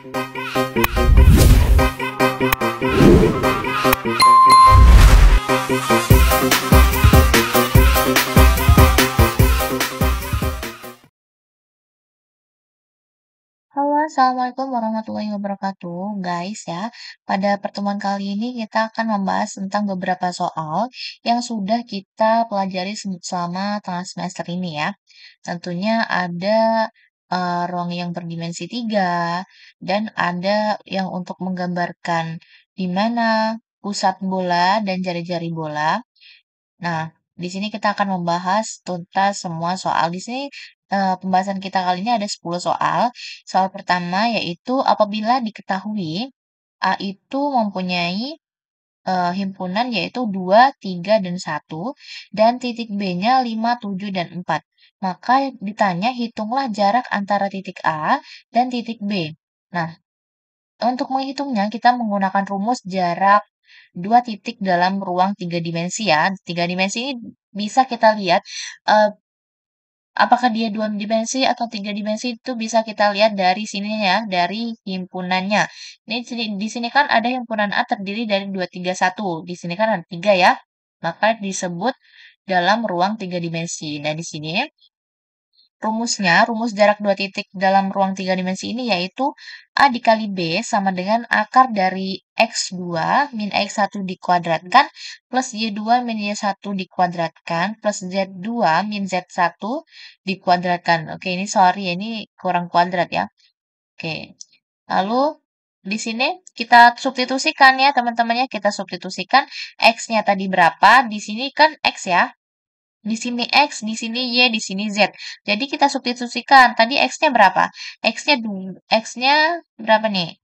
Halo, Assalamualaikum warahmatullahi wabarakatuh. Guys ya, pada pertemuan kali ini kita akan membahas tentang beberapa soal yang sudah kita pelajari selama tengah semester ini ya. Tentunya ada ruang yang berdimensi 3 dan ada yang untuk menggambarkan di mana pusat bola dan jari-jari bola. Nah, di sini kita akan membahas tuntas semua soal. Di sini pembahasan kita kali ini ada 10 soal. Soal pertama yaitu apabila diketahui A itu mempunyai himpunan yaitu 2, 3, dan 1, dan titik B-nya 5, 7, dan 4. Maka ditanya hitunglah jarak antara titik A dan titik B. Nah, untuk menghitungnya, kita menggunakan rumus jarak dua titik dalam ruang 3 dimensi ya. 3 dimensi ini bisa kita lihat eh, apakah dia 2 dimensi atau 3 dimensi itu bisa kita lihat dari sini ya, dari himpunannya. Ini di sini kan ada himpunan A terdiri dari 2, 3, 1. Di sini kan ada 3 ya. Maka disebut dalam ruang 3 dimensi. Nah, di sini rumusnya, rumus jarak dua titik dalam ruang 3 dimensi ini yaitu A dikali B sama dengan akar dari X2 min X1 dikuadratkan plus Y2 min Y1 dikuadratkan plus Z2 min Z1 dikuadratkan. Oke, ini sorry ya, ini kurang kuadrat ya. Oke, lalu di sini kita substitusikan ya teman-temannya. Kita substitusikan X-nya tadi berapa, di sini kan X ya. Di sini X, di sini Y, di sini Z. Jadi kita substitusikan. Tadi X-nya berapa? X-nya berapa nih?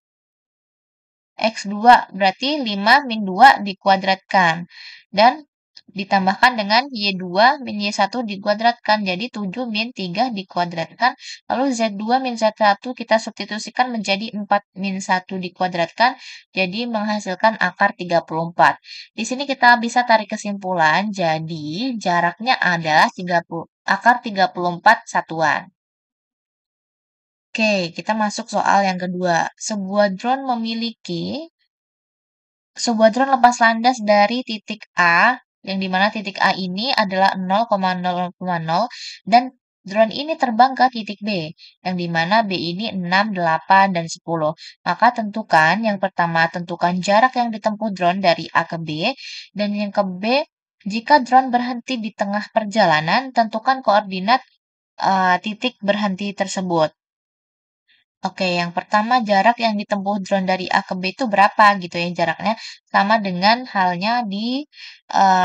X2 berarti 5 min 2 dikuadratkan. Dan ditambahkan dengan Y2 min Y1 dikuadratkan. Jadi 7 min 3 dikuadratkan. Lalu Z2 min Z1 kita substitusikan menjadi 4 min 1 dikuadratkan. Jadi menghasilkan akar 34. Di sini kita bisa tarik kesimpulan. Jadi jaraknya adalah akar 34 satuan. Oke, kita masuk soal yang kedua. Sebuah drone lepas landas dari titik A, yang dimana titik A ini adalah 0,0,0 dan drone ini terbang ke titik B, yang dimana B ini 6, 8, dan 10. Maka tentukan, yang pertama tentukan jarak yang ditempuh drone dari A ke B, dan yang ke B, jika drone berhenti di tengah perjalanan, tentukan koordinat titik berhenti tersebut. Oke, yang pertama jarak yang ditempuh drone dari A ke B itu berapa gitu ya jaraknya. Sama dengan halnya di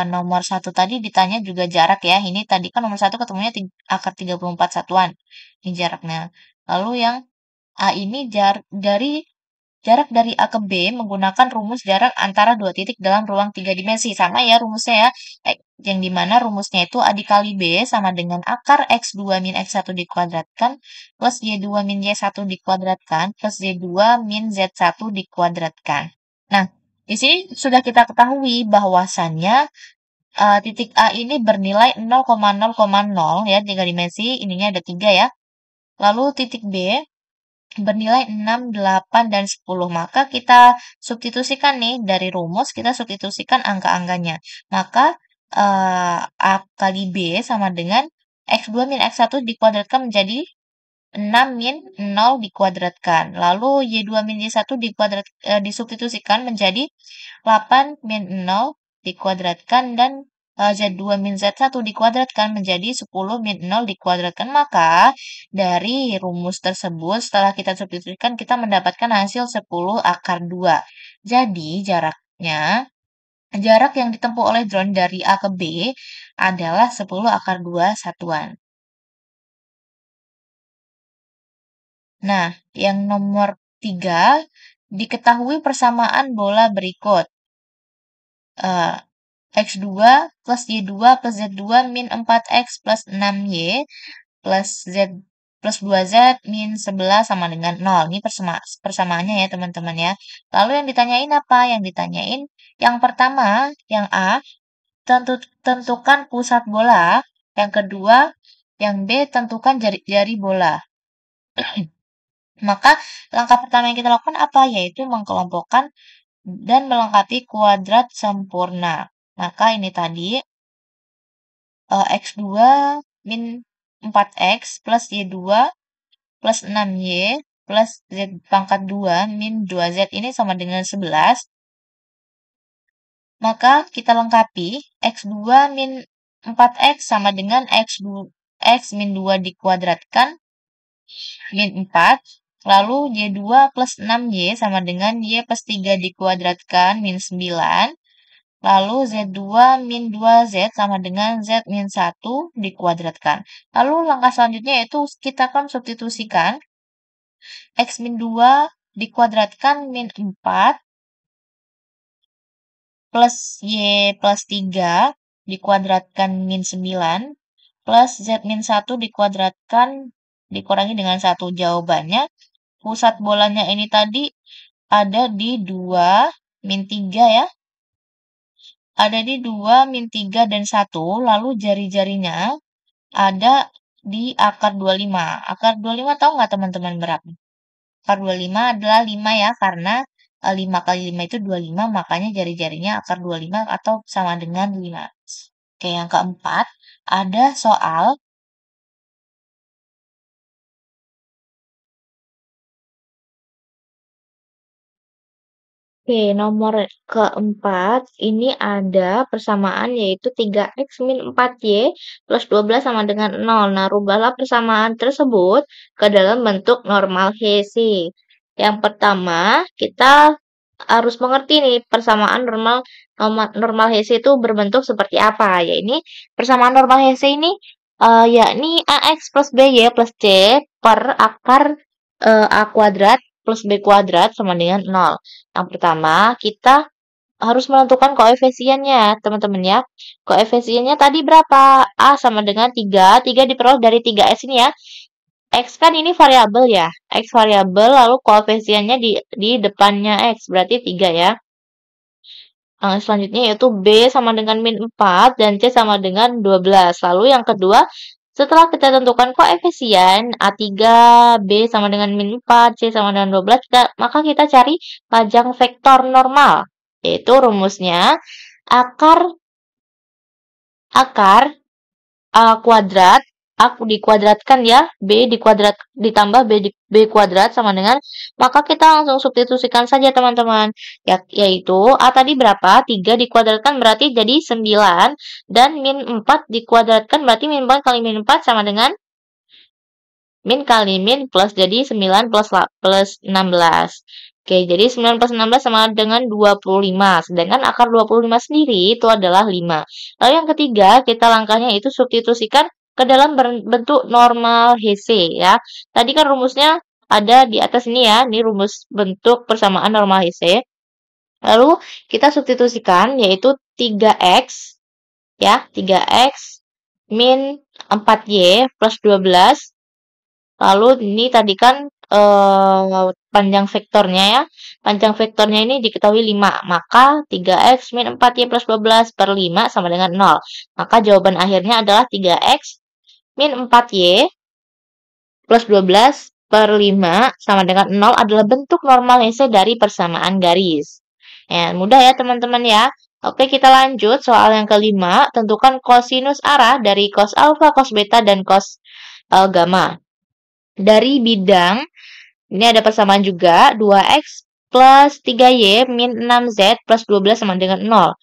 nomor 1 tadi ditanya juga jarak ya. Ini tadi kan nomor 1 ketemunya akar 34 satuan. Ini jaraknya. Lalu yang A ini jarak dari A ke B menggunakan rumus jarak antara dua titik dalam ruang 3 dimensi. Sama ya rumusnya ya. Yang dimana rumusnya itu A dikali B sama dengan akar X2 min X1 dikuadratkan plus Y2 min Y1 dikuadratkan plus Y2 min Z1 dikuadratkan. Nah, di sini sudah kita ketahui bahwasannya titik A ini bernilai 0,0,0 ya, 3 dimensi, ininya ada 3 ya. Lalu titik B bernilai 6, 8, dan 10. Maka kita substitusikan nih dari rumus, kita substitusikan angka-angkanya. Maka A kali B sama dengan X2 min X1 dikuadratkan menjadi 6 min 0 dikuadratkan. Lalu Y2 min Y1 disubstitusikan menjadi 8 min 0 dikuadratkan dan Z2 min Z1 dikuadratkan menjadi 10 min 0 dikuadratkan. Maka dari rumus tersebut setelah kita substitusikan kita mendapatkan hasil 10 akar 2. Jadi jarak yang ditempuh oleh drone dari A ke B adalah 10 akar 2 satuan. Nah, yang nomor 3, diketahui persamaan bola berikut. X2 plus Y2 plus Z2 min 4X plus 6Y plus Z plus 2Z min 11 sama dengan 0. Ini persamaannya ya teman-teman ya. Lalu yang ditanyain apa? Yang ditanyain yang pertama, yang A, tentukan pusat bola. Yang kedua, yang B, tentukan jari-jari bola. Maka langkah pertama yang kita lakukan apa? Yaitu mengkelompokkan dan melengkapi kuadrat sempurna. Maka ini tadi X2 min 4X plus Y2 plus 6Y plus Z pangkat 2 min 2Z ini sama dengan 11. Maka kita lengkapi X2 min 4X sama dengan X min 2 dikuadratkan min 4. Lalu Y2 plus 6Y sama dengan Y plus 3 dikuadratkan min 9. Lalu Z2 min 2Z sama dengan Z min 1 dikuadratkan. Lalu langkah selanjutnya yaitu kita akan substitusikan X min 2 dikuadratkan min 4 plus Y plus 3 dikuadratkan min 9 plus Z min 1 dikuadratkan dikurangi dengan 1. Jawabannya, pusat bolanya ini tadi ada di 2 min 3 ya. Ada di 2 min 3 dan 1, lalu jari-jarinya ada di akar 25. Akar 25 tahu nggak teman-teman berapa? Akar 25 adalah 5 ya, karena 5 kali 5 itu 25, makanya jari-jarinya akar 25 atau sama dengan 5. Oke, yang keempat, ada soal Oke, nomor keempat ini ada persamaan yaitu 3X min 4Y plus 12 sama dengan 0. Nah, rubahlah persamaan tersebut ke dalam bentuk normal Hc. Yang pertama, kita harus mengerti nih persamaan normal Hc itu berbentuk seperti apa. Ya, ini persamaan normal Hc ini yakni AX plus BY plus C per akar A kuadrat plus B kuadrat sama dengan 0. Yang pertama, kita harus menentukan koefisiennya, teman-teman ya. Koefisiennya tadi berapa? A sama dengan 3. 3 diperoleh dari 3S ini ya. X kan ini variabel ya. X variabel, lalu koefisiennya di depannya X. Berarti 3 ya. Selanjutnya yaitu B sama dengan min 4 dan C sama dengan 12. Lalu yang kedua, setelah kita tentukan koefisien A3, B sama dengan min 4, C sama dengan 12, maka kita cari panjang vektor normal. Yaitu rumusnya akar A kuadrat, A dikuadratkan ya, B dikuadrat ditambah B kuadrat sama dengan, maka kita langsung substitusikan saja teman-teman. Yaitu A tadi berapa? 3 dikuadratkan berarti jadi 9, dan min 4 dikuadratkan berarti min 4 kali min 4 sama dengan min kali min plus jadi 9 plus 16. Oke, jadi 9 plus 16 sama dengan 25. Sedangkan akar 25 sendiri itu adalah 5. Lalu yang ketiga, kita langkahnya itu substitusikan ke dalam bentuk normal Hc ya. Tadi kan rumusnya ada di atas ini ya. Ini rumus bentuk persamaan normal Hc. Lalu kita substitusikan yaitu 3x ya, 3x min 4y plus 12. Lalu ini tadi kan panjang vektornya ya. Panjang vektornya ini diketahui 5. Maka 3x min 4y plus 12 per 5 sama dengan 0. Maka jawaban akhirnya adalah 3x min 4y plus 12 per 5 sama dengan 0 adalah bentuk normal Hc dari persamaan garis. Ya, mudah ya teman-teman ya. Oke, kita lanjut soal yang kelima. Tentukan kosinus arah dari cos alfa, cos beta, dan cos gamma. Dari bidang, ini ada persamaan juga, 2x plus 3y min 6z plus 12 sama dengan 0.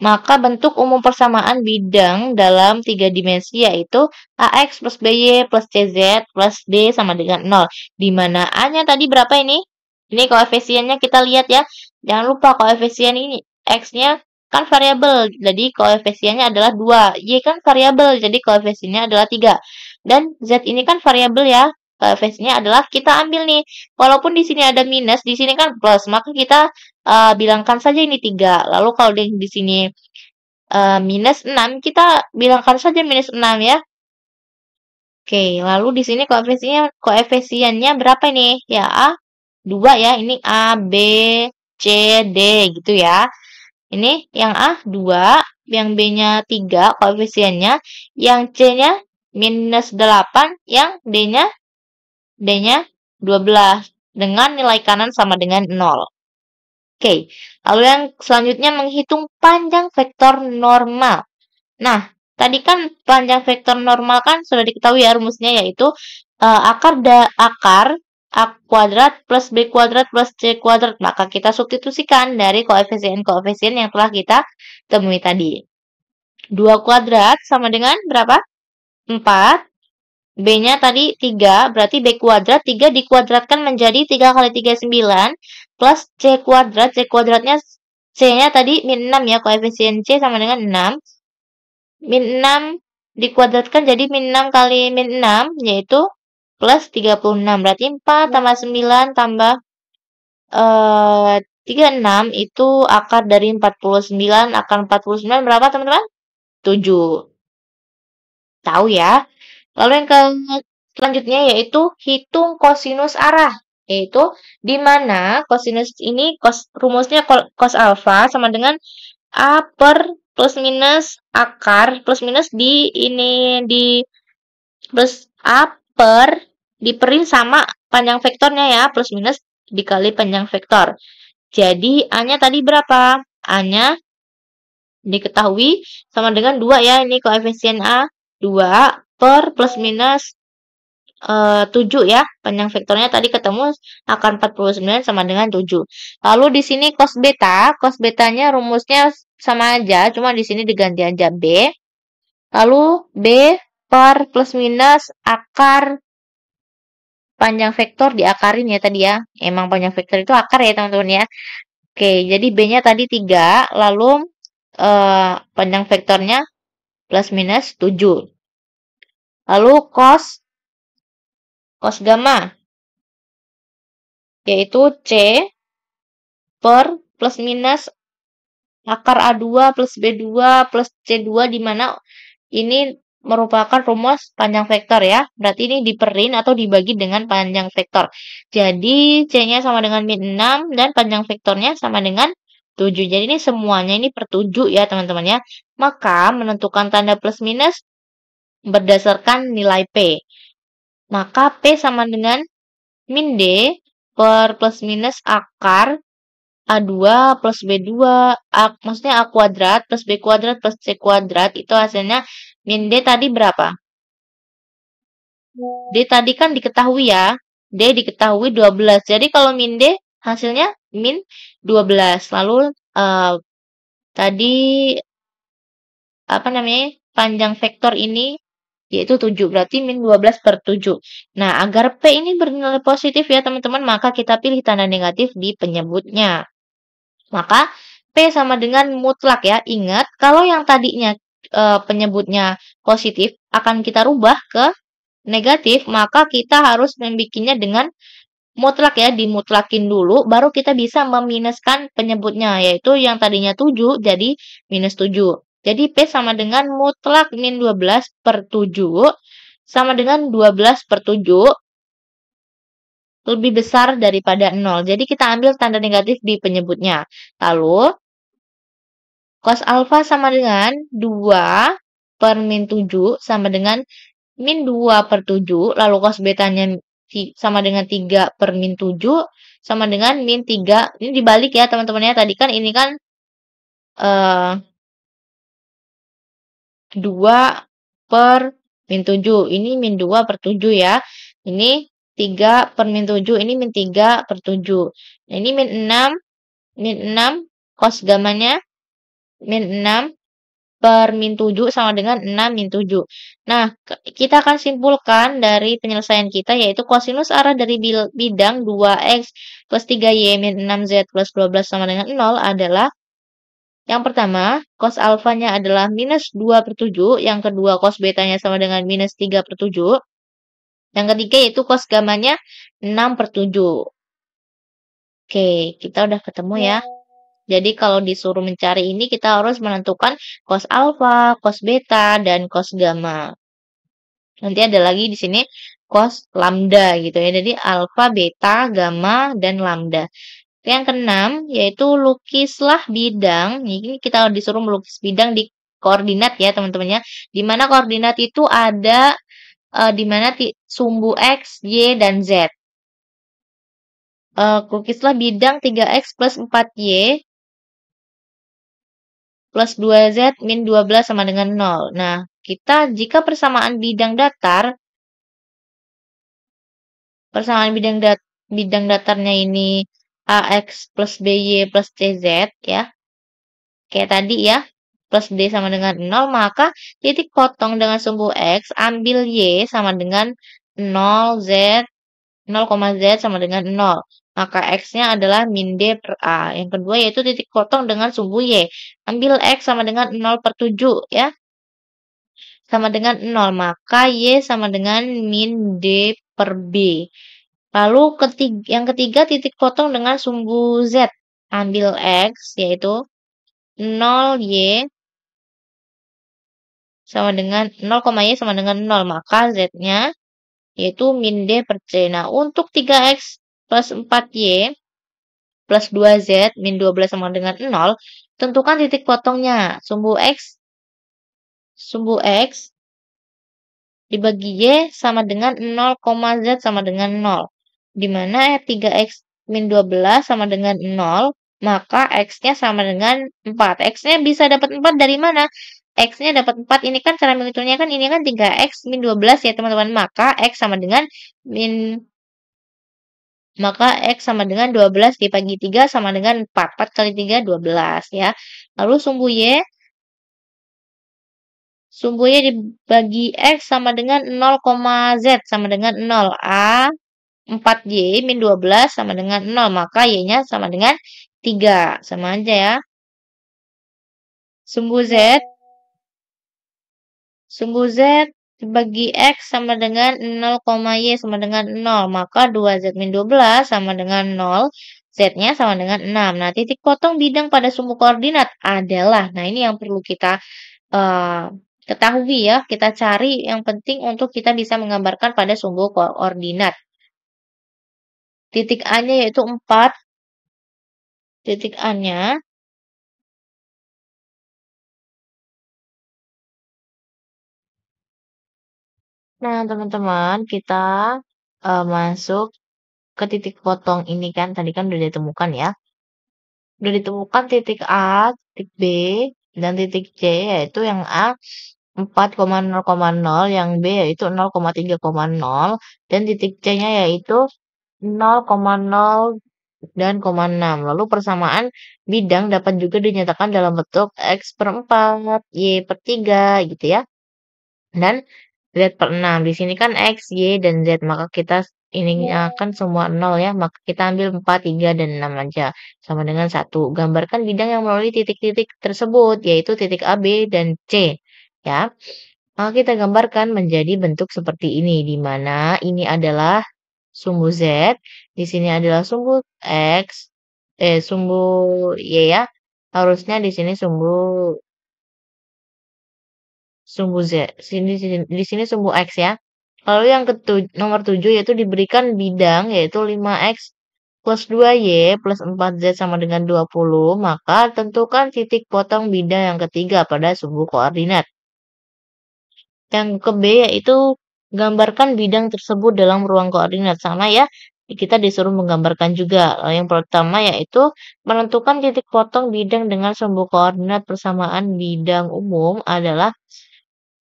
Maka bentuk umum persamaan bidang dalam 3 dimensi yaitu AX plus BY plus CZ plus D sama dengan 0. Di mana A-nya tadi berapa ini? Ini koefisiennya kita lihat ya. Jangan lupa koefisien ini. X-nya kan variabel, jadi koefisiennya adalah 2. Y kan variabel, jadi koefisiennya adalah 3. Dan Z ini kan variabel ya. Koefisiennya adalah kita ambil nih. Walaupun di sini ada minus, di sini kan plus. Maka kita bilangkan saja ini 3. Lalu kalau di sini minus 6, kita bilangkan saja minus 6 ya. Oke, lalu di sini koefisiennya berapa ini? Ya, A 2 ya. Ini A, B, C, D gitu ya. Ini yang A 2, yang B-nya 3 koefisiennya, yang C-nya minus 8, yang D-nya 12 dengan nilai kanan sama dengan 0. Oke, lalu yang selanjutnya menghitung panjang vektor normal. Nah, tadi kan panjang vektor normal kan sudah diketahui ya rumusnya, yaitu akar A kuadrat plus B kuadrat plus C kuadrat. Maka kita substitusikan dari koefisien-koefisien yang telah kita temui tadi. 2 kuadrat sama dengan berapa? 4. B-nya tadi 3, berarti B kuadrat 3 dikuadratkan menjadi 3 kali 3, 9, plus C kuadrat, C kuadratnya C-nya tadi min 6 ya, koefisien C sama dengan 6. Min 6 dikuadratkan jadi min 6 kali min 6, yaitu plus 36. Berarti 4 tambah 9 tambah 36 itu akar dari 49. Akar 49 berapa teman-teman? 7. Tahu ya? Lalu yang selanjutnya yaitu hitung kosinus arah. Yaitu di mana kosinus ini rumusnya cos alfa sama dengan A per plus minus akar plus minus di plus A per diperin sama panjang vektornya ya, plus minus dikali panjang vektor. Jadi A-nya tadi berapa? A-nya diketahui sama dengan 2 ya, ini koefisien A 2 per plus minus 7 ya, panjang vektornya tadi ketemu akar 49 sama dengan 7. Lalu di sini cos betanya rumusnya sama aja, cuma di sini diganti aja B. Lalu B per plus minus akar panjang vektor diakarin ya tadi ya. Emang panjang vektor itu akar ya teman-teman ya. Oke, jadi B-nya tadi 3, lalu panjang vektornya plus minus 7. Lalu cos gamma yaitu C per plus minus akar A2 plus B2 plus C2 di mana ini merupakan rumus panjang vektor ya. Berarti ini diperin atau dibagi dengan panjang vektor. Jadi C-nya sama dengan min 6 dan panjang vektornya sama dengan 7. Jadi ini semuanya ini per 7 ya teman-teman ya. Maka menentukan tanda plus minus berdasarkan nilai P. Maka P sama dengan min D per plus minus akar A2 plus B2, maksudnya A kuadrat plus B kuadrat plus C kuadrat, itu hasilnya min D tadi berapa? D tadi kan diketahui ya, D diketahui 12. Jadi kalau min D hasilnya min 12. Lalu tadi apa namanya? Panjang vektor ini yaitu 7, berarti min 12 per 7. Nah, agar P ini bernilai positif ya teman-teman, maka kita pilih tanda negatif di penyebutnya. Maka P sama dengan mutlak ya. Ingat, kalau yang tadinya penyebutnya positif akan kita rubah ke negatif, maka kita harus membikinnya dengan mutlak ya, dimutlakin dulu, baru kita bisa meminuskan penyebutnya, yaitu yang tadinya 7 jadi minus 7. Jadi P sama dengan mutlak min 12 per 7 sama dengan 12 per 7 lebih besar daripada 0. Jadi kita ambil tanda negatif di penyebutnya. Lalu, cos alfa sama dengan 2 per min 7 sama dengan min 2 per 7. Lalu cos betanya sama dengan 3 per min 7 sama dengan min 3. Ini dibalik ya teman-teman ya. Tadi kan ini kan 2 per min 7. Ini min 2 per 7 ya. Ini 3 per min 7. Ini min 3 per 7. Nah, ini min 6. Min 6. Cos gamanya min 6 per min 7 sama dengan 6 min 7. Nah, kita akan simpulkan dari penyelesaian kita yaitu kosinus arah dari bidang 2x plus 3y min 6z plus 12 sama dengan 0 adalah yang pertama, cos alfanya adalah minus 2 per 7. Yang kedua, cos betanya sama dengan minus 3 per 7. Yang ketiga yaitu cos gamanya 6 per 7. Oke, kita udah ketemu ya. Jadi kalau disuruh mencari ini, kita harus menentukan cos alfa, cos beta, dan cos gamma. Nanti ada lagi di sini cos lambda gitu ya. Jadi alfa, beta, gamma, dan lambda. Yang keenam, yaitu lukislah bidang. Ini kita disuruh melukis bidang di koordinat ya teman-teman ya. Di mana koordinat itu ada di mana sumbu X, Y, dan Z. Lukislah bidang 3x plus 4y plus 2z min 12 sama dengan 0. Nah, jika persamaan bidang datar, bidang datarnya ini ax plus by plus cz ya, kayak tadi ya, plus d sama dengan 0, maka titik potong dengan sumbu x, ambil y sama dengan 0, z, 0, z sama dengan 0. Maka x-nya adalah min d per a. Yang kedua yaitu titik potong dengan sumbu y. Ambil x sama dengan 0 per 7 ya, sama dengan 0. Maka y sama dengan min d per b. Lalu yang ketiga titik potong dengan sumbu z. Ambil x yaitu 0y sama dengan 0, y sama dengan 0. Maka z-nya yaitu min d per c. Nah, untuk 3x plus 4y plus 2z min 12 sama dengan 0, tentukan titik potongnya. Sumbu x dibagi y sama dengan 0, z sama dengan 0. Di mana 3x min 12 sama dengan 0, maka x-nya sama dengan 4. X-nya bisa dapat 4 dari mana? X-nya dapat 4, ini kan cara menghitungnya kan ini kan 3x min 12 ya teman-teman. Maka x sama dengan 12 dibagi 3 sama dengan 4. 4 kali 3, 12 ya. Lalu sumbu y dibagi x sama dengan 0, z sama dengan 0. A 4y min 12 sama dengan 0. Maka y-nya sama dengan 3. Sama aja ya. Sumbu z dibagi x sama dengan 0, y sama dengan 0. Maka 2z min 12 sama dengan 0. Z-nya sama dengan 6. Nah, titik potong bidang pada sumbu koordinat adalah, nah ini yang perlu kita ketahui ya, kita cari yang penting untuk kita bisa menggambarkan pada sumbu koordinat. Titik A-nya yaitu 4. Titik A-nya nah, teman-teman, kita masuk ke titik potong ini kan, tadi kan udah ditemukan ya. Udah ditemukan titik A, titik B, dan titik C, yaitu yang A 4,0,0, yang B yaitu 0,3,0, dan titik C-nya yaitu 0,0 dan 0,6. Lalu persamaan bidang dapat juga dinyatakan dalam bentuk X per 4, Y per 3, gitu ya. Dan Z per 6. Di sini kan X, Y, dan Z. Maka kita ininya kan semua 0 ya. Maka kita ambil 4, 3, dan 6 aja. Sama dengan 1. Gambarkan bidang yang melalui titik-titik tersebut, yaitu titik A, B, dan C. Ya. Maka kita gambarkan menjadi bentuk seperti ini. Di mana ini adalah sumbu Z. Di sini adalah sumbu X. Sumbu Y ya. Harusnya di sini sumbu Z. Di sini sumbu X ya. Lalu yang nomor 7 yaitu diberikan bidang yaitu 5x plus 2y plus 4z sama dengan 20. Maka tentukan titik potong bidang yang ketiga pada sumbu koordinat. Yang ke B yaitu gambarkan bidang tersebut dalam ruang koordinat. Sama ya, kita disuruh menggambarkan juga. Lalu yang pertama yaitu menentukan titik potong bidang dengan sumbu koordinat persamaan bidang umum adalah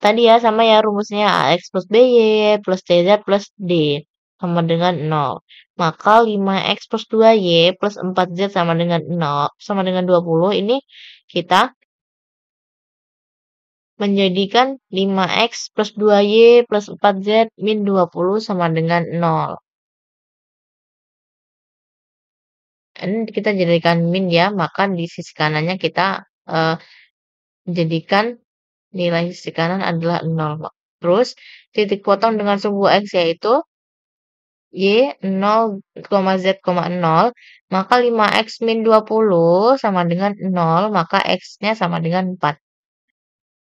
tadi ya sama ya rumusnya AX plus BY plus TZ plus D sama dengan 0. Maka 5X plus 2Y plus 4Z sama dengan 0 sama dengan 20. Ini kita menjadikan 5X plus 2Y plus 4Z min 20 sama dengan 0. Ini kita jadikan min ya, maka di sisi kanannya kita jadikan nilai sisi kanan adalah 0. Terus titik potong dengan sumbu X yaitu Y 0, Z, 0, maka 5X min 20 sama dengan 0, maka X-nya sama dengan 4.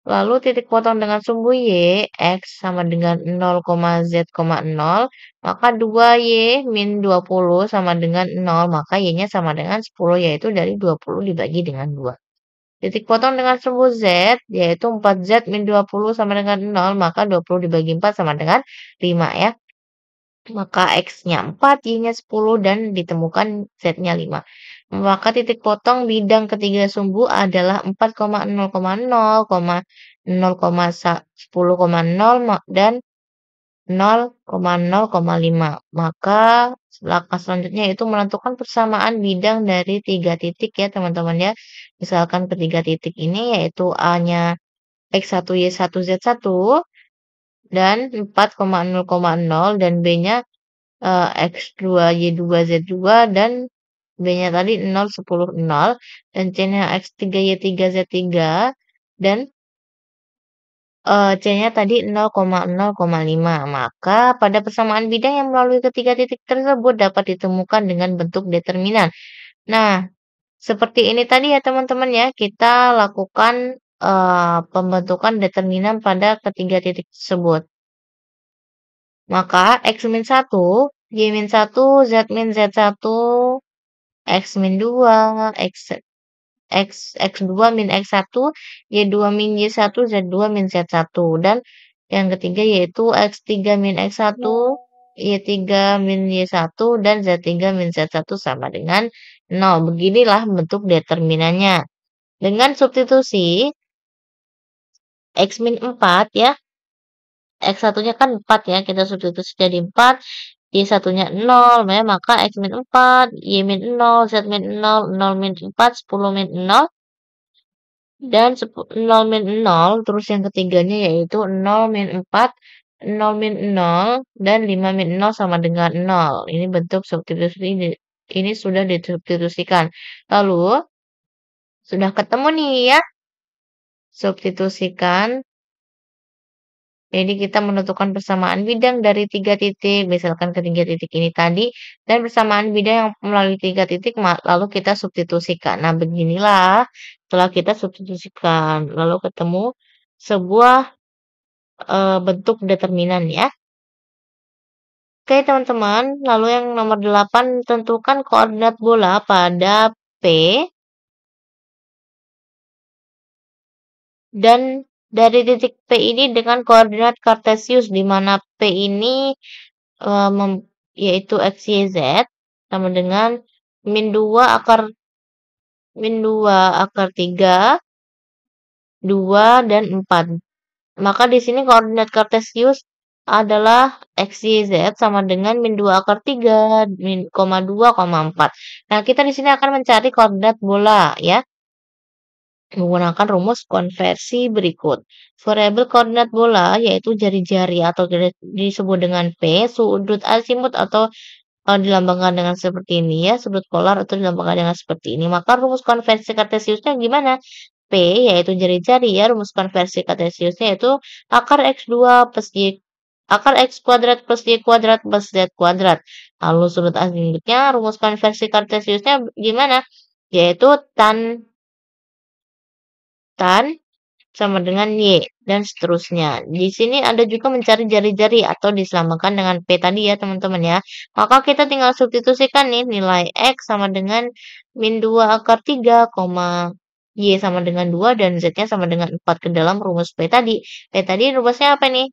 Lalu titik potong dengan sumbu Y, X sama dengan 0, Z, 0, maka 2Y min 20 sama dengan 0, maka Y-nya sama dengan 10, yaitu dari 20 dibagi dengan 2. Titik potong dengan sumbu Z, yaitu 4Z min 20 sama dengan 0, maka 20 dibagi 4 sama dengan 5 ya. maka X-nya 4, Y-nya 10, dan ditemukan Z-nya 5. Maka titik potong bidang ketiga sumbu adalah 4,0,0, 0,10,0 dan 0,0,5. Maka langkah selanjutnya itu menentukan persamaan bidang dari 3 titik ya teman-teman ya. Misalkan ketiga titik ini yaitu A-nya X1, Y1, Z1 dan 4,0,0 dan B-nya X2, Y2, Z2 dan B-nya tadi 0, 10, 0 dan C-nya X3, Y3, Z3 dan C-nya tadi 0,0,5. Maka pada persamaan bidang yang melalui ketiga titik tersebut dapat ditemukan dengan bentuk determinan. Nah, seperti ini tadi ya teman-teman ya, kita lakukan pembentukan determinan pada ketiga titik tersebut. Maka X-1, Y-1, Z-Z1, X-2, X2 min X1, Y2 min Y1, Z2 min Z1. Dan yang ketiga yaitu X3 min X1, Y3 min Y1, dan Z3 min Z1 sama dengan 0. Beginilah bentuk determinannya. Dengan substitusi X min 4 ya, X1-nya kan 4 ya, kita substitusi jadi 4, Y1-nya 0, ya, maka X min 4, Y min 0, Z min 0, 0 min 4, 10 min 0, dan 0 min 0, terus yang ketiganya yaitu 0 min 4, 0 min 0, dan 5 min 0 sama dengan 0. Ini bentuk substitusi ini sudah disubstitusikan. Lalu, sudah ketemu nih ya, substitusikan. Jadi kita menentukan persamaan bidang dari 3 titik, misalkan ketiga titik ini tadi, dan persamaan bidang yang melalui 3 titik, lalu kita substitusikan. Nah, beginilah setelah kita substitusikan, lalu ketemu sebuah bentuk determinan ya. Oke teman-teman, lalu yang nomor 8, tentukan koordinat bola pada P dan dari titik P ini dengan koordinat Kartesius, di mana P ini yaitu X, Y, Z sama dengan min 2 akar 3, 2, dan 4. Maka di sini koordinat Kartesius adalah X, Y, Z sama dengan min 2 akar 3, min 2, 4. Nah, kita di sini akan mencari koordinat bola ya, menggunakan rumus konversi berikut. Variabel koordinat bola yaitu jari-jari atau disebut dengan P, sudut azimut atau dilambangkan dengan seperti ini ya, sudut polar atau dilambangkan dengan seperti ini. Maka rumus konversi Kartesiusnya gimana? P yaitu jari-jari ya, rumus konversi Kartesiusnya yaitu akar X2 plus Y akar X kuadrat plus Y kuadrat plus Z kuadrat. Lalu sudut azimutnya rumus konversi Kartesiusnya gimana? Yaitu tan sama dengan Y, dan seterusnya. Di sini ada juga mencari jari-jari atau disamakan dengan P tadi ya teman-teman ya. Maka kita tinggal substitusikan nih nilai X sama dengan min 2 akar 3, Y sama dengan 2, dan Z-nya sama dengan 4 ke dalam rumus P tadi. P tadi rumusnya apa nih?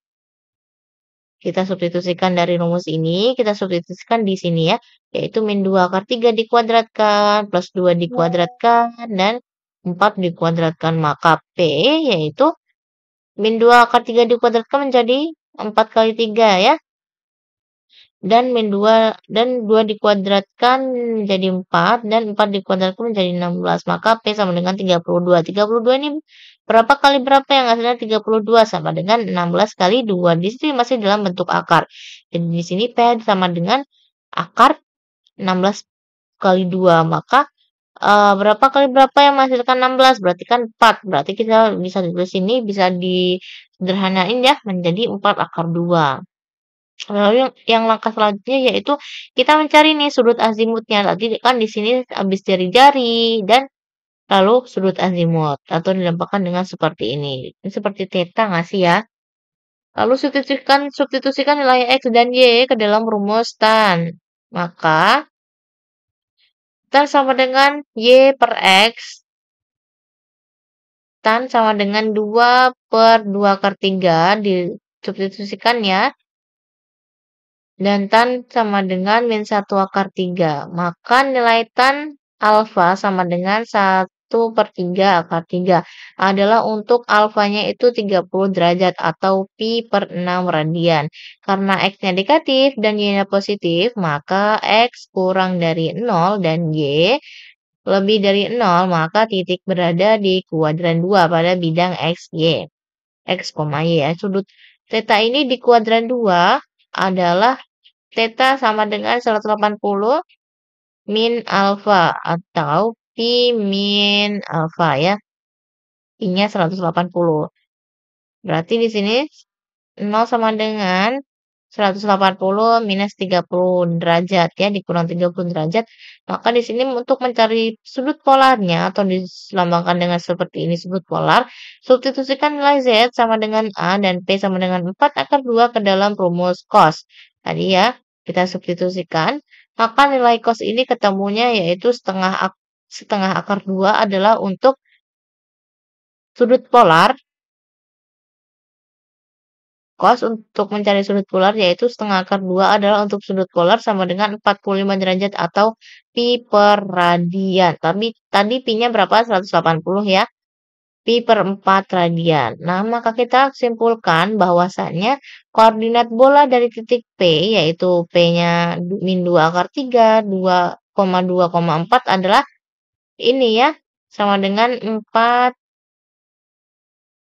Kita substitusikan dari rumus ini, kita substitusikan di sini ya, yaitu min 2 akar 3 dikuadratkan, plus 2 dikuadratkan, dan 4 dikuadratkan. Maka P yaitu min 2 akar 3 dikuadratkan menjadi 4 kali 3 ya. Dan min 2 dan 2 dikuadratkan menjadi 4 dan 4 dikuadratkan menjadi 16. Maka P sama dengan 32. 32 ini berapa kali berapa yang hasilnya 32 sama dengan 16 kali 2. Di sini masih dalam bentuk akar. Jadi di sini P sama dengan akar 16 kali 2. Maka berapa kali berapa yang menghasilkan 16? Berarti kan 4. Berarti kita bisa tulis ini bisa disederhanain ya menjadi 4 akar 2. Lalu yang langkah selanjutnya yaitu kita mencari nih sudut azimutnya. Tadi kan di sini habis jari-jari dan lalu sudut azimut atau dilambangkan dengan seperti ini. Ini seperti theta nggak sih ya? Lalu substitusikan nilai X dan Y ke dalam rumus tan. Maka tan sama dengan Y per X. Tan sama dengan 2 per 2 akar 3 disubstitusikan ya. dan tan sama dengan min 1 akar 3. Maka nilai tan alfa sama dengan 1/3 akar 3 adalah untuk alfanya itu 30 derajat atau pi per 6 radian. Karena X-nya negatif dan Y-nya positif, maka X kurang dari 0 dan Y lebih dari 0, maka titik berada di kuadran 2 pada bidang X, Y. X, Y ya. Sudut theta ini di kuadran 2 adalah theta sama dengan 180 min alfa atau pi min alfa ya. Pi-nya 180. Berarti di sini 0 sama dengan 180 minus 30 derajat ya, dikurang 30 derajat. Maka di sini untuk mencari sudut polarnya atau dilambangkan dengan seperti ini sudut polar, substitusikan nilai Z sama dengan A dan P sama dengan 4 akar 2 ke dalam rumus cos. Tadi ya, kita substitusikan, maka nilai cos ini ketemunya yaitu setengah akar 2 adalah untuk sudut polar. Cos untuk mencari sudut polar yaitu setengah akar 2 adalah untuk sudut polar sama dengan 45 derajat atau pi per radian. Tapi tadi pi-nya berapa? 180 ya. Pi per 4 radian. Nah, maka kita simpulkan bahwasannya koordinat bola dari titik P yaitu P-nya min 2 akar 3, 2,4 adalah ini ya, sama dengan 4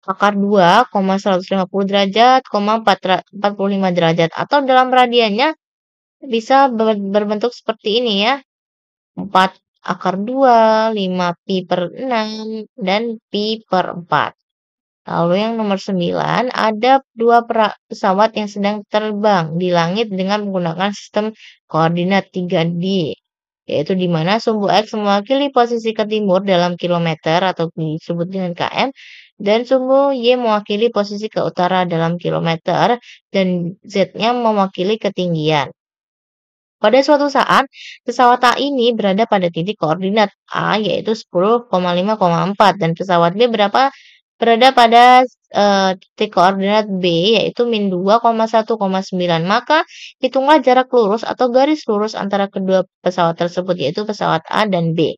akar 2, 150 derajat, 45 derajat. Atau dalam radiannya bisa berbentuk seperti ini ya. 4 akar 2, 5 pi per 6, dan pi per 4. Lalu yang nomor 9, ada dua pesawat yang sedang terbang di langit dengan menggunakan sistem koordinat 3D. Yaitu di mana sumbu X mewakili posisi ke timur dalam kilometer atau disebut dengan km, dan sumbu Y mewakili posisi ke utara dalam kilometer, dan Z-nya mewakili ketinggian. Pada suatu saat, pesawat A ini berada pada titik koordinat A yaitu 10,5,4 dan pesawat B berada pada titik koordinat B yaitu min 2,1,9. Maka hitunglah jarak lurus atau garis lurus antara kedua pesawat tersebut yaitu pesawat A dan B.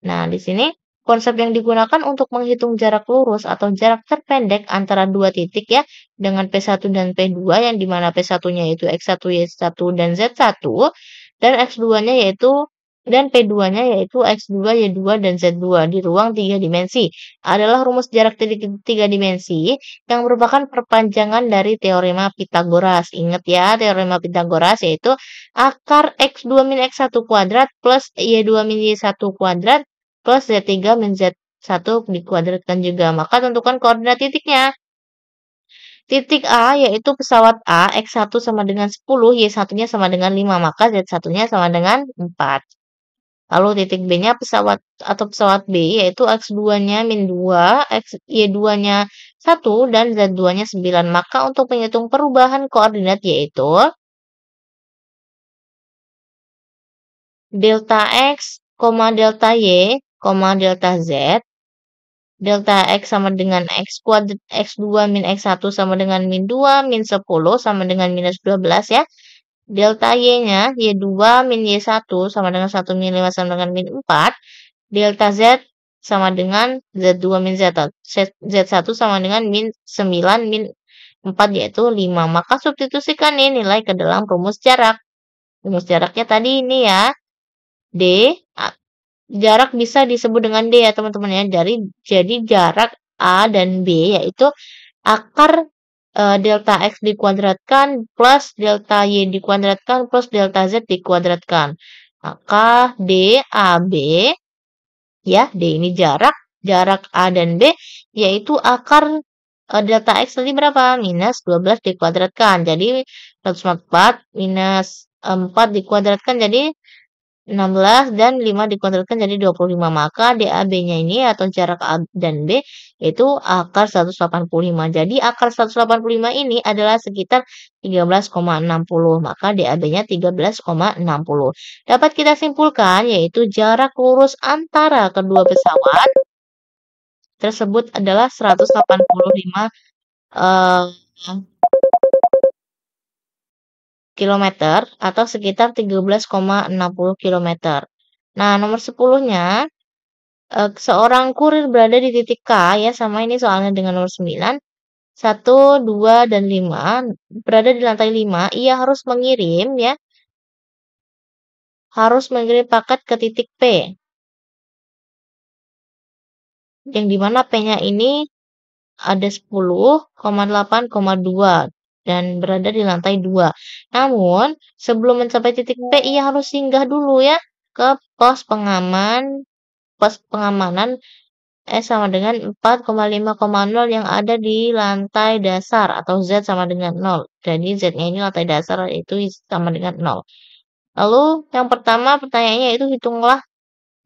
Nah, di sini konsep yang digunakan untuk menghitung jarak lurus atau jarak terpendek antara dua titik ya dengan P1 dan P2 yang dimana P1-nya yaitu X1, Y1, dan Z1 dan X2-nya yaitu dan P2-nya yaitu X2, Y2, dan Z2 di ruang 3 dimensi adalah rumus jarak tiga dimensi yang merupakan perpanjangan dari teorema Pitagoras. Ingat ya, teorema Pitagoras yaitu akar X2 min X1 kuadrat plus Y2 min Y1 kuadrat plus Z3 min Z1 dikuadratkan juga. Maka tentukan koordinat titiknya. Titik A yaitu pesawat A, X1 sama dengan 10, Y1-nya sama dengan 5, maka Z1-nya sama dengan 4. Lalu titik B-nya pesawat B yaitu X2-nya min 2, Y2-nya 1, dan Z2-nya 9. Maka untuk menghitung perubahan koordinat yaitu delta X, delta Y, delta Z. Delta X sama dengan X2 min X1 sama dengan min 2, min 10 sama dengan minus 12 ya. Delta Y-nya, Y2 min Y1 sama dengan 1 min 5 sama dengan min 4. Delta Z sama dengan Z2 min Z1. Z1 sama dengan min 9 min 4 yaitu 5. Maka substitusikan nih nilai ke dalam rumus jarak. Rumus jaraknya tadi ini ya. D, jarak bisa disebut dengan D ya teman-teman ya. Jadi jarak A dan B yaitu akar delta X dikuadratkan plus delta Y dikuadratkan plus delta Z dikuadratkan. Maka DAB ya, D ini jarak A dan B yaitu akar delta X tadi berapa? Minus 12 dikuadratkan. Jadi 144 minus 4 dikuadratkan jadi 16 dan 5 dikuadratkan jadi 25. Maka DAB-nya ini atau jarak A dan B itu akar 185. Jadi akar 185 ini adalah sekitar 13,60. Maka DAB-nya 13,60. Dapat kita simpulkan yaitu jarak lurus antara kedua pesawat tersebut adalah 185 eh, kilometer atau sekitar 13,60 kilometer. Nah, nomor 10-nya, seorang kurir berada di titik K, ya sama ini soalnya dengan nomor 9, 1, 2, dan 5, berada di lantai 5, ia harus mengirim paket ke titik P, yang dimana P-nya ini ada 10,8,2 dan berada di lantai 2. Namun, sebelum mencapai titik P, ia harus singgah dulu ya ke pos pengamanan sama dengan 4,5,0 yang ada di lantai dasar atau Z sama dengan 0. Jadi Z-nya ini lantai dasar itu sama dengan 0. Lalu yang pertama pertanyaannya itu hitunglah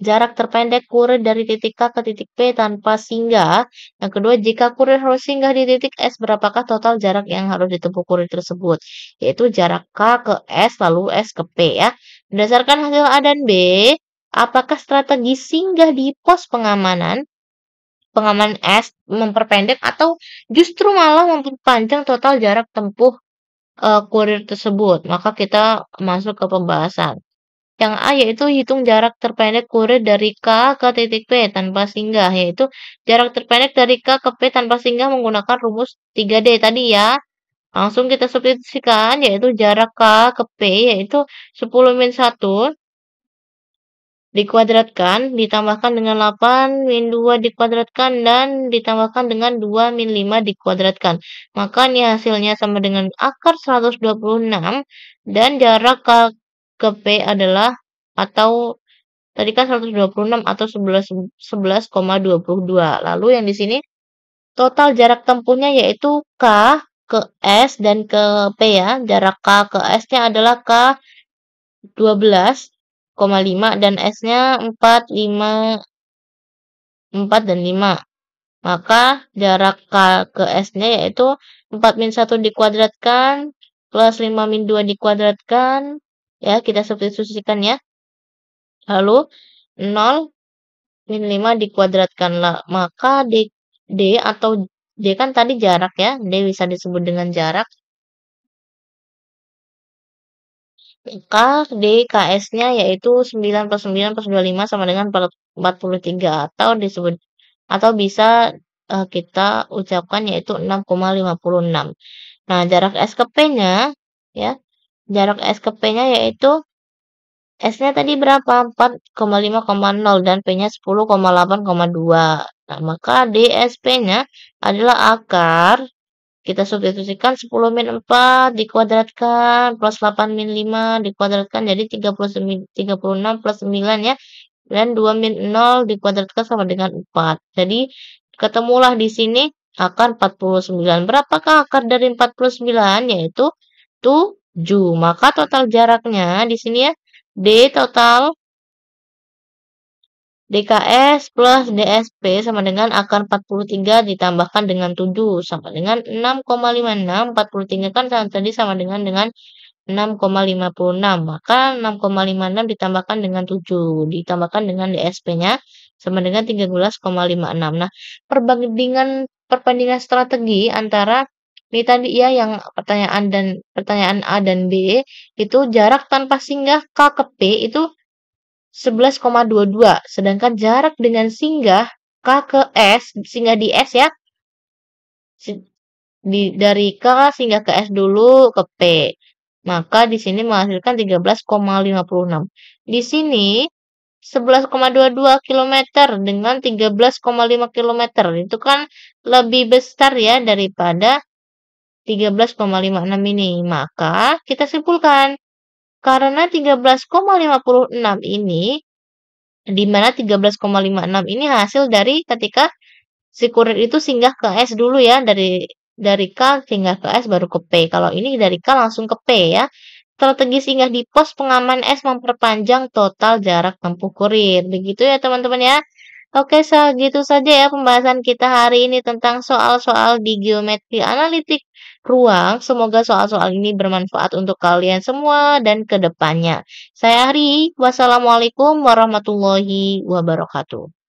jarak terpendek kurir dari titik K ke titik P tanpa singgah. Yang kedua, jika kurir harus singgah di titik S, berapakah total jarak yang harus ditempuh kurir tersebut? Yaitu jarak K ke S lalu S ke P ya. Berdasarkan hasil A dan B, apakah strategi singgah di pos pengamanan S memperpendek atau justru malah memperpanjang total jarak tempuh kurir tersebut? Maka kita masuk ke pembahasan. Yang A yaitu hitung jarak terpendek kurir dari K ke titik P tanpa singgah, yaitu jarak terpendek dari K ke P tanpa singgah menggunakan rumus 3D tadi ya. Langsung kita substitusikan, yaitu jarak K ke P yaitu 10 min 1 dikuadratkan, ditambahkan dengan 8 min 2 dikuadratkan, dan ditambahkan dengan 2 min 5 dikuadratkan. Maka ini hasilnya sama dengan akar 126, dan jarak K ke P adalah, atau tadi kan 126 atau 11,22. Lalu yang di sini total jarak tempuhnya yaitu K ke S dan ke P ya. Jarak K ke S-nya adalah K 12,5 dan S-nya 4 dan 5. Maka jarak K ke S-nya yaitu 4 min 1 dikuadratkan plus 5 min 2 dikuadratkan. Ya, kita substitusikan ya. Lalu 0 min 5 dikuadratkan. Maka D atau D kan tadi jarak ya. D bisa disebut dengan jarak. Maka DKS-nya yaitu 9 plus 9 plus 25 sama dengan 43 atau bisa kita ucapkan yaitu 6,56. Nah, jarak S ke P-nya ya. Jarak S ke P-nya yaitu S-nya tadi berapa? 4,5,0 dan P-nya 10,8,2. Nah, maka DSP-nya adalah akar, kita substitusikan 10 min 4 dikuadratkan plus 8 min 5 dikuadratkan jadi 36 plus 9 ya. Dan 2 min 0 dikuadratkan sama dengan 4. Jadi ketemulah di sini akar 49. Berapakah akar dari 49? Yaitu 7. Maka total jaraknya di sini ya D total DKS plus DSP sama dengan akar 43 ditambahkan dengan 7 sama dengan 6,56. 43 kan tadi sama dengan 6,56. Maka 6,56 ditambahkan dengan 7 ditambahkan dengan DSP-nya sama dengan 13,56. Nah, perbandingan strategi antara ini tadi ya yang pertanyaan A dan B itu jarak tanpa singgah K ke P itu 11,22. Sedangkan jarak dengan singgah K ke S, singgah di S ya, dari K singgah ke S dulu ke P. Maka di sini menghasilkan 13,56. Di sini 11,22 km dengan 13,5 km. Itu kan lebih besar ya daripada 13,56 ini. Maka kita simpulkan karena 13,56 ini, di mana 13,56 ini hasil dari ketika si kurir itu singgah ke S dulu ya, dari K singgah ke S baru ke P. Kalau ini dari K langsung ke P ya. Strategi singgah di pos pengaman S memperpanjang total jarak tempuh kurir. Begitu ya teman-teman ya. Oke, segitu saja ya pembahasan kita hari ini tentang soal-soal di geometri analitik ruang. Semoga soal-soal ini bermanfaat untuk kalian semua dan ke depannya. Saya Ari, wassalamualaikum warahmatullahi wabarakatuh.